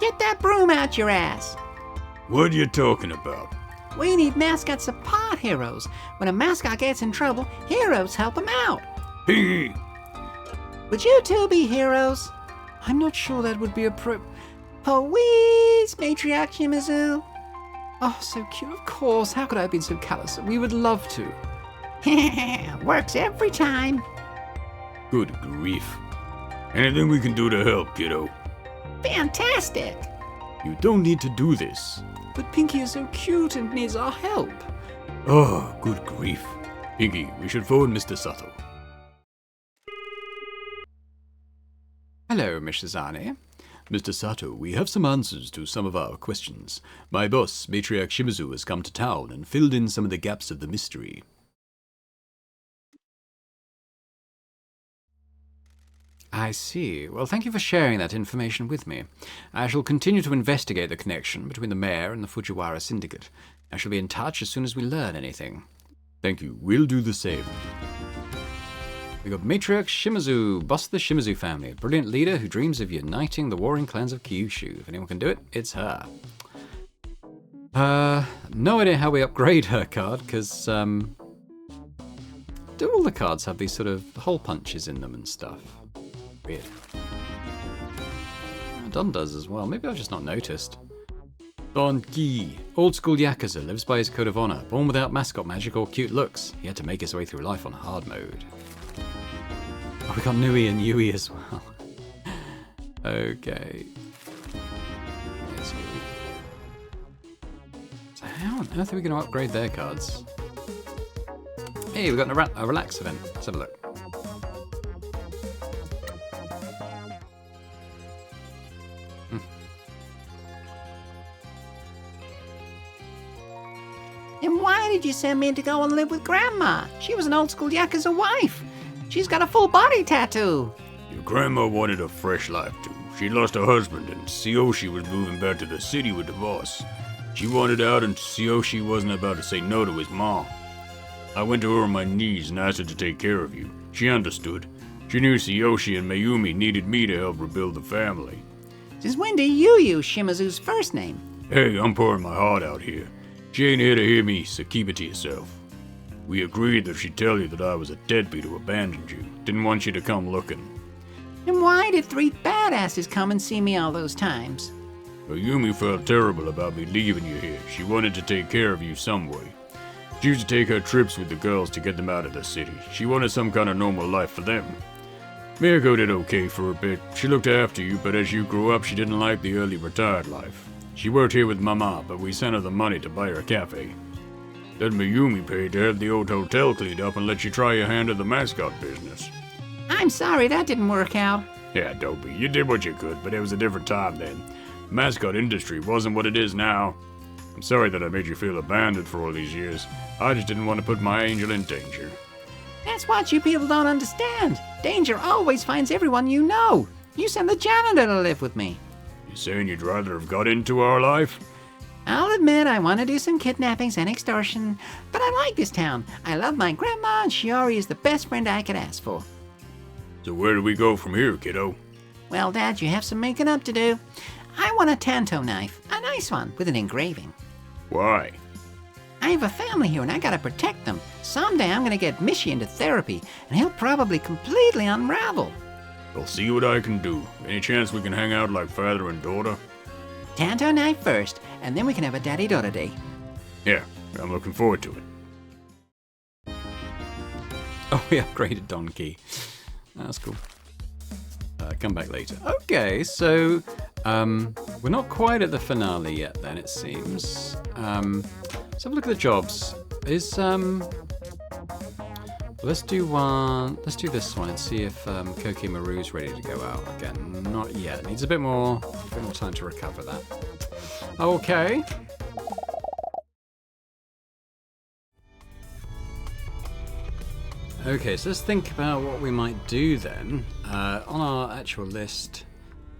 Get that broom out your ass. What are you talking about? We need mascot support heroes. When a mascot gets in trouble, heroes help him out. Pinkie! Would you two be heroes? I'm not sure that would be appropriate. Please, Matriarch Shimizu. Oh, so cute. Of course. How could I have been so callous? We would love to. Works every time. Good grief. Anything we can do to help, kiddo? Fantastic. You don't need to do this. But Pinkie is so cute and needs our help. Oh, good grief. Pinkie, we should phone Mr. Sato. Hello, Miss Shizane. Mr. Sato, we have some answers to some of our questions. My boss, Matriarch Shimizu, has come to town and filled in some of the gaps of the mystery. I see. Well, thank you for sharing that information with me. I shall continue to investigate the connection between the mayor and the Fujiwara Syndicate. I shall be in touch as soon as we learn anything. Thank you. We'll do the same. We got Matriarch Shimizu, boss of the Shimizu family, a brilliant leader who dreams of uniting the warring clans of Kyushu. If anyone can do it, it's her. No idea how we upgrade her card, because, do all the cards have these sort of hole punches in them and stuff? Weird. Don does as well. Maybe I've just not noticed. Don Ki, old school yakuza, lives by his code of honor. Born without mascot magic or cute looks, he had to make his way through life on hard mode. Oh, we got Nui and Yui as well. Okay. There's Yui. So how on earth are we going to upgrade their cards? Hey, we've got a relax event. Let's have a look. And why did you send me to go and live with Grandma? She was an old school yakuza wife. She's got a full body tattoo. Your grandma wanted a fresh life too. She lost her husband and Tsuyoshi was moving back to the city with the boss. She wanted out and Tsuyoshi wasn't about to say no to his mom. I went to her on my knees and asked her to take care of you. She understood. She knew Tsuyoshi and Mayumi needed me to help rebuild the family. Since when do you use Shimizu's first name? Hey, I'm pouring my heart out here. She ain't here to hear me, so keep it to yourself. We agreed that she'd tell you that I was a deadbeat who abandoned you. Didn't want you to come looking. And why did three badasses come and see me all those times? Mayumi felt terrible about me leaving you here. She wanted to take care of you some way. She used to take her trips with the girls to get them out of the city. She wanted some kind of normal life for them. Miyako did okay for a bit. She looked after you, but as you grew up, she didn't like the early retired life. She worked here with Mama, but we sent her the money to buy her a cafe. Then Mayumi paid to have the old hotel cleaned up and let you try your hand at the mascot business. I'm sorry that didn't work out. Yeah, don't be. You did what you could, but it was a different time then. The mascot industry wasn't what it is now. I'm sorry that I made you feel abandoned for all these years. I just didn't want to put my angel in danger. That's what you people don't understand. Danger always finds everyone you know. You send the janitor to live with me. You saying you'd rather have got into our life? I'll admit I want to do some kidnappings and extortion, but I like this town. I love my grandma, and Shiori is the best friend I could ask for. So where do we go from here, kiddo? Well, Dad, you have some making up to do. I want a tanto knife, a nice one with an engraving. Why? I have a family here and I gotta protect them. Someday I'm gonna get Michi into therapy, and he'll probably completely unravel. I'll see what I can do. Any chance we can hang out like father and daughter? Tanto knife first, and then we can have a daddy-daughter day. Yeah, I'm looking forward to it. Oh, we upgraded Donkey. That's cool. Come back later. Okay, so we're not quite at the finale yet then, it seems. Let's have a look at the jobs. Let's do this one and see if Koki Maru's ready to go out again. Not yet. Needs a bit more time to recover that. Okay. Okay, so let's think about what we might do then. On our actual list,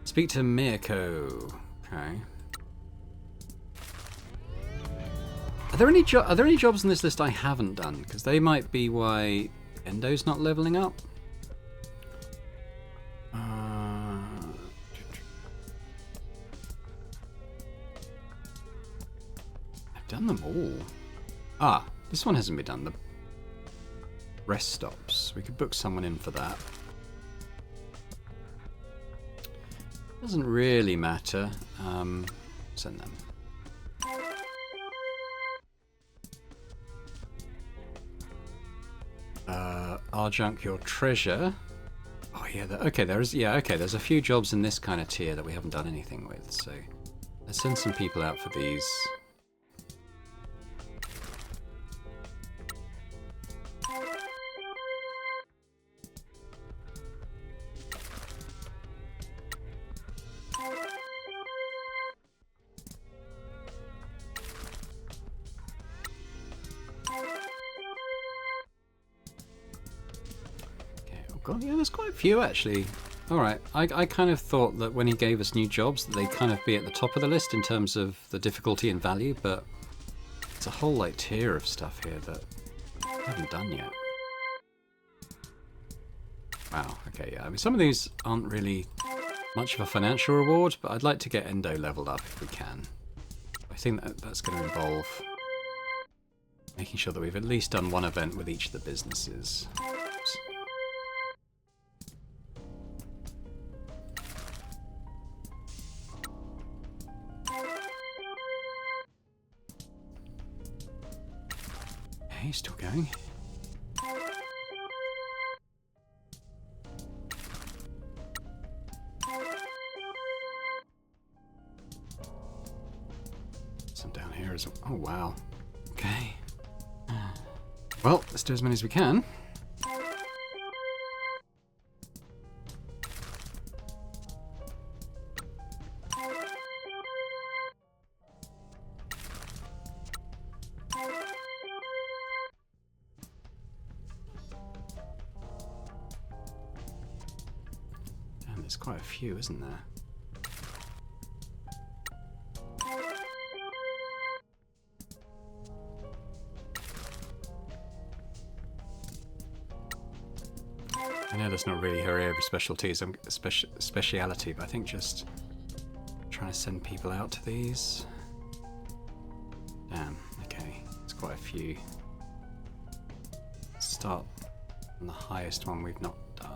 speak to Miyako. Okay. Are there any jobs on this list I haven't done? Because they might be why Endo's not leveling up. I've done them all. Ah, this one hasn't been done. The rest stops. We could book someone in for that. Doesn't really matter. Send them. Our junk, your treasure. Oh yeah, okay. There's a few jobs in this kind of tier that we haven't done anything with. So let's send some people out for these. God, yeah, there's quite a few actually. Alright, I kind of thought that when he gave us new jobs that they'd kind of be at the top of the list in terms of the difficulty and value, but it's a whole like tier of stuff here that I haven't done yet. Wow, okay, yeah. I mean, some of these aren't really much of a financial reward, but I'd like to get Endo leveled up if we can. I think that's going to involve making sure that we've at least done one event with each of the businesses. He's still going. Some down here as well. Oh wow. Okay. Well, let's do as many as we can. There's quite a few, isn't there? I know that's not really her area of specialties, speciality, but I think just trying to send people out to these. Damn, okay, it's quite a few. Let's start on the highest one we've not done.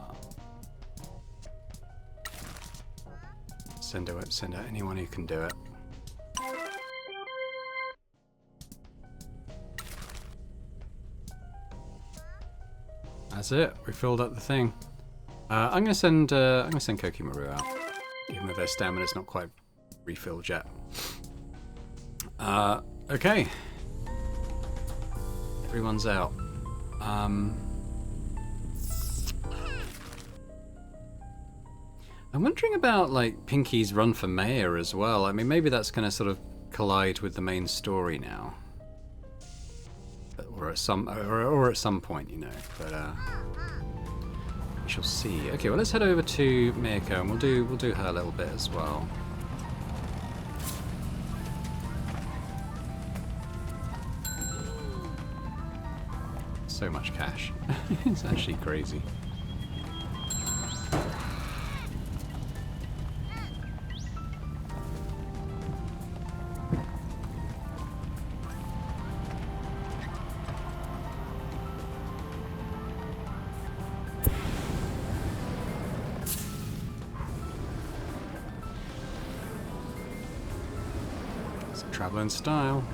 Send out anyone who can do it. That's it. We filled up the thing. I'm gonna send Kokimaru out, even though their stamina's not quite refilled yet. Okay. Everyone's out. I'm wondering about like Pinkie's run for mayor as well. I mean, maybe that's going to sort of collide with the main story now, or at some point, you know. But we shall see. Okay, well, let's head over to Miyako, and we'll do her a little bit as well. So much cash. It's actually crazy. Travel in style.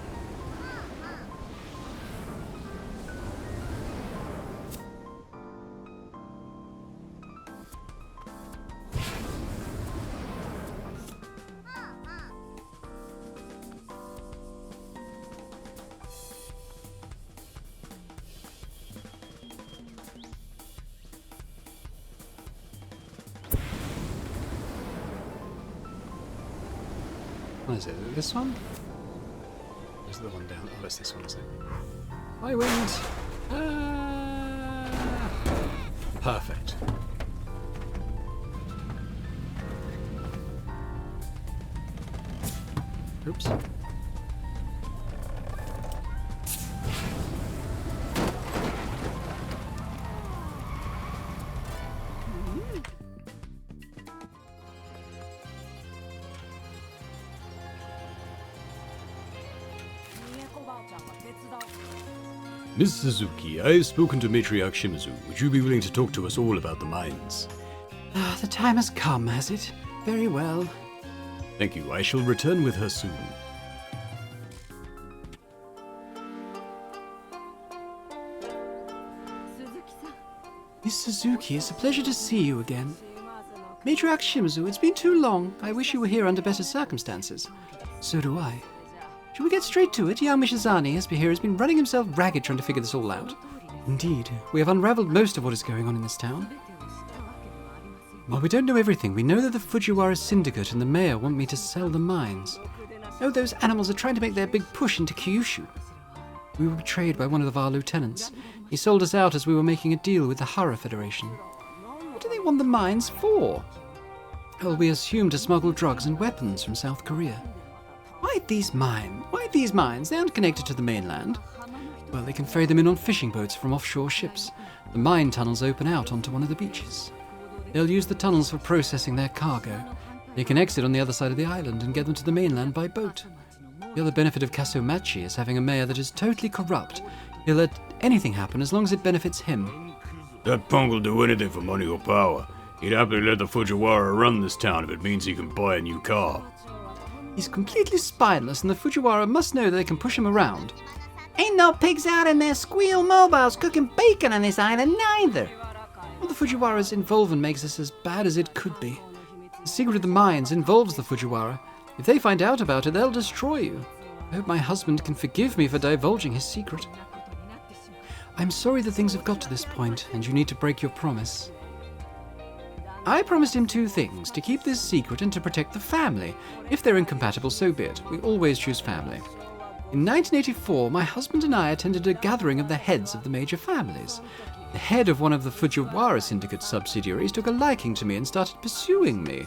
What is it? This one? Is the one down? Oh, it's this one, isn't it? High winds! Perfect. Oops. Miss Suzuki, I have spoken to Matriarch Shimizu. Would you be willing to talk to us all about the mines? The time has come, has it? Very well. Thank you. I shall return with her soon. Miss Suzuki, it's a pleasure to see you again. Matriarch Shimizu, it's been too long. I wish you were here under better circumstances. So do I. Shall we get straight to it? Young Mishizani has been running himself ragged trying to figure this all out. Indeed, we have unraveled most of what is going on in this town. While we don't know everything, we know that the Fujiwara Syndicate and the mayor want me to sell the mines. Oh, those animals are trying to make their big push into Kyushu. We were betrayed by one of our lieutenants. He sold us out as we were making a deal with the Hara Federation. What do they want the mines for? Well, we assume to smuggle drugs and weapons from South Korea. Why these mines? They aren't connected to the mainland. Well, they can ferry them in on fishing boats from offshore ships. The mine tunnels open out onto one of the beaches. They'll use the tunnels for processing their cargo. They can exit on the other side of the island and get them to the mainland by boat. The other benefit of Kaso-Machi is having a mayor that is totally corrupt. He'll let anything happen as long as it benefits him. That punk will do anything for money or power. He'd happily let the Fujiwara run this town if it means he can buy a new car. He's completely spineless, and the Fujiwara must know that they can push him around. Ain't no pigs out in their squeal mobiles cooking bacon on this island neither. Well, the Fujiwara's involvement makes this as bad as it could be. The secret of the mines involves the Fujiwara. If they find out about it, they'll destroy you. I hope my husband can forgive me for divulging his secret. I'm sorry that things have got to this point, and you need to break your promise. I promised him 2 things, to keep this secret and to protect the family. If they're incompatible, so be it. We always choose family. In 1984, my husband and I attended a gathering of the heads of the major families. The head of one of the Fujiwara Syndicate subsidiaries took a liking to me and started pursuing me.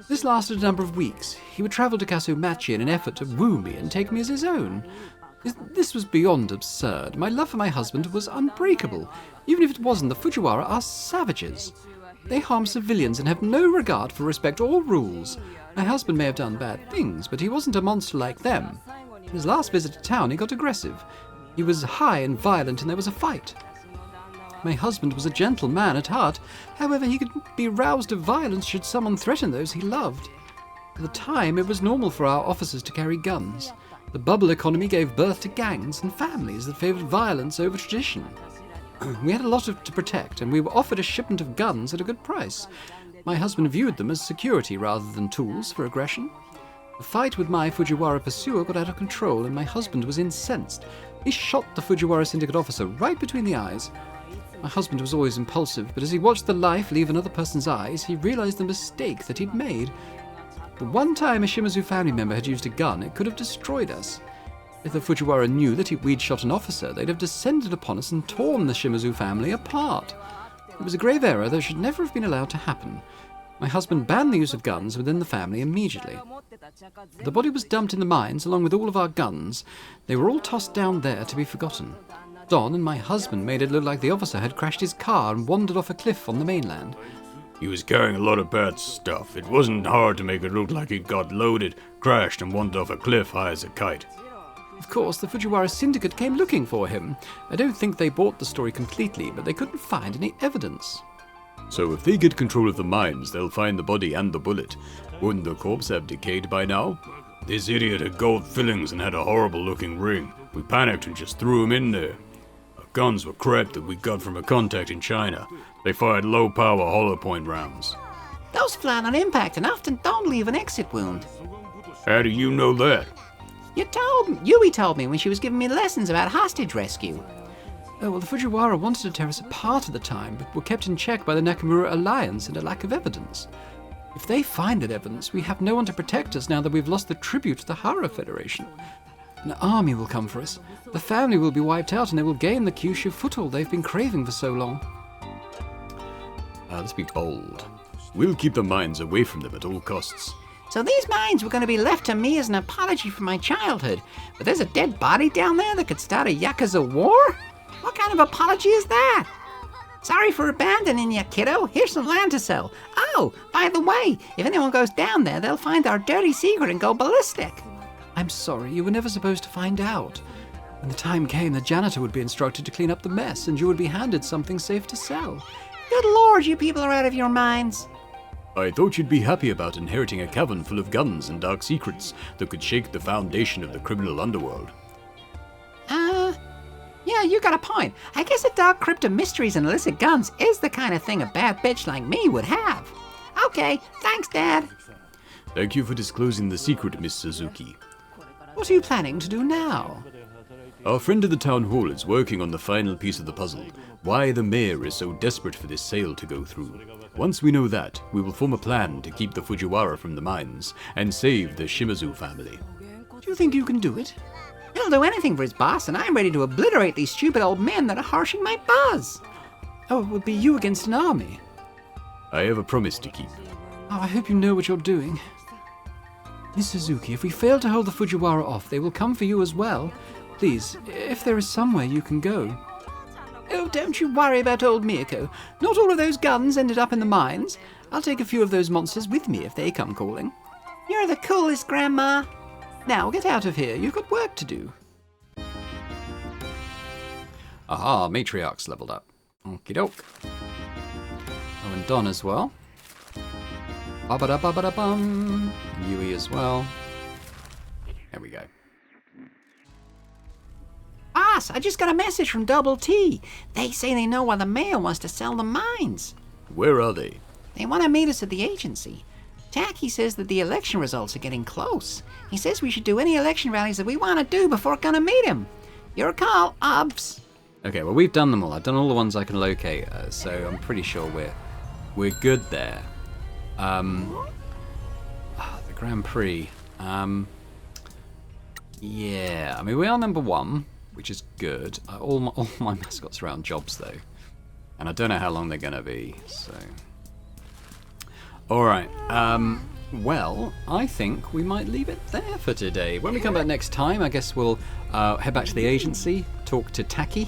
This lasted a number of weeks. He would travel to Kaso-Machi in an effort to woo me and take me as his own. This was beyond absurd. My love for my husband was unbreakable. Even if it wasn't, the Fujiwara are savages. They harm civilians and have no regard for respect or rules. My husband may have done bad things, but he wasn't a monster like them. In his last visit to town, he got aggressive. He was high and violent, and there was a fight. My husband was a gentle man at heart. However, he could be roused to violence should someone threaten those he loved. At the time, it was normal for our officers to carry guns. The bubble economy gave birth to gangs and families that favored violence over tradition. We had a lot to protect, and we were offered a shipment of guns at a good price. My husband viewed them as security rather than tools for aggression. The fight with my Fujiwara pursuer got out of control, and my husband was incensed. He shot the Fujiwara Syndicate officer right between the eyes. My husband was always impulsive, but as he watched the life leave another person's eyes, he realized the mistake that he'd made. The one time a Shimizu family member had used a gun, it could have destroyed us. If the Fujiwara knew that we'd shot an officer, they'd have descended upon us and torn the Shimizu family apart. It was a grave error that should never have been allowed to happen. My husband banned the use of guns within the family immediately. The body was dumped in the mines along with all of our guns. They were all tossed down there to be forgotten. Don and my husband made it look like the officer had crashed his car and wandered off a cliff on the mainland. He was carrying a lot of bad stuff. It wasn't hard to make it look like he'd got loaded, crashed, and wandered off a cliff high as a kite. Of course, the Fujiwara Syndicate came looking for him. I don't think they bought the story completely, but they couldn't find any evidence. So if they get control of the mines, they'll find the body and the bullet. Wouldn't the corpse have decayed by now? This idiot had gold fillings and had a horrible-looking ring. We panicked and just threw him in there. Our guns were crap that we got from a contact in China. They fired low-power hollow point rounds. Those fly on impact and often don't leave an exit wound. How do you know that? Yui told me when she was giving me lessons about hostage rescue. Oh, well, the Fujiwara wanted to tear us apart at the time, but were kept in check by the Nakamura Alliance and a lack of evidence. If they find that evidence, we have no one to protect us now that we've lost the tribute to the Hara Federation. An army will come for us. The family will be wiped out and they will gain the Kyushu foothold they've been craving for so long. Let's be bold. We'll keep the mines away from them at all costs. So these mines were going to be left to me as an apology for my childhood. But there's a dead body down there that could start a yakuza war? What kind of apology is that? Sorry for abandoning you, kiddo. Here's some land to sell. Oh, by the way, if anyone goes down there, they'll find our dirty secret and go ballistic. I'm sorry, you were never supposed to find out. When the time came, the janitor would be instructed to clean up the mess, and you would be handed something safe to sell. Good lord, you people are out of your minds. I thought you'd be happy about inheriting a cavern full of guns and dark secrets that could shake the foundation of the criminal underworld. Yeah, you got a point. I guess a dark crypt of mysteries and illicit guns is the kind of thing a bad bitch like me would have. Okay, thanks, Dad. Thank you for disclosing the secret, Miss Suzuki. What are you planning to do now? Our friend at the town hall is working on the final piece of the puzzle, why the mayor is so desperate for this sale to go through. Once we know that, we will form a plan to keep the Fujiwara from the mines and save the Shimazu family. Do you think you can do it? He'll do anything for his boss, and I'm ready to obliterate these stupid old men that are harshing my buzz. Oh, it would be you against an army. I have a promise to keep. Oh, I hope you know what you're doing. Miss Suzuki, if we fail to hold the Fujiwara off, they will come for you as well. Please, if there is somewhere you can go. Oh, don't you worry about old Miyako. Not all of those guns ended up in the mines. I'll take a few of those monsters with me if they come calling. You're the coolest, Grandma. Now, get out of here. You've got work to do. Aha, Matriarch's leveled up. Okie doke. Oh, and Don as well. Ba-ba-da-ba-ba-da-bum. Yui as well. There we go. Boss, I just got a message from Double T. They say they know why the mayor wants to sell the mines. Where are they? They want to meet us at the agency. Tacky says that the election results are getting close. He says we should do any election rallies that we want to do before gonna meet him. Your call, Obs. Okay, well, we've done them all. I've done all the ones I can locate, so I'm pretty sure we're good there. The Grand Prix. Yeah, I mean, we are number 1, which is good. All my mascots are around jobs, though. And I don't know how long they're going to be, so... Alright, well, I think we might leave it there for today. When we come back next time, I guess we'll head back to the agency, talk to Taki,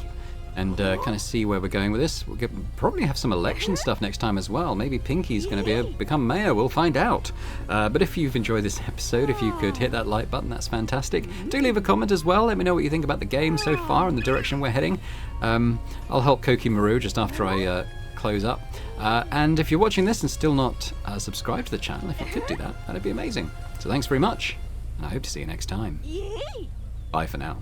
and kind of see where we're going with this. We'll probably have some election stuff next time as well. Maybe Pinkie's going to become mayor, we'll find out. But if you've enjoyed this episode, if you could hit that like button, that's fantastic. Do leave a comment as well, let me know what you think about the game so far and the direction we're heading. I'll help Koki Maru just after I close up. And if you're watching this and still not subscribed to the channel, if you could do that, that'd be amazing. So thanks very much, and I hope to see you next time. Bye for now.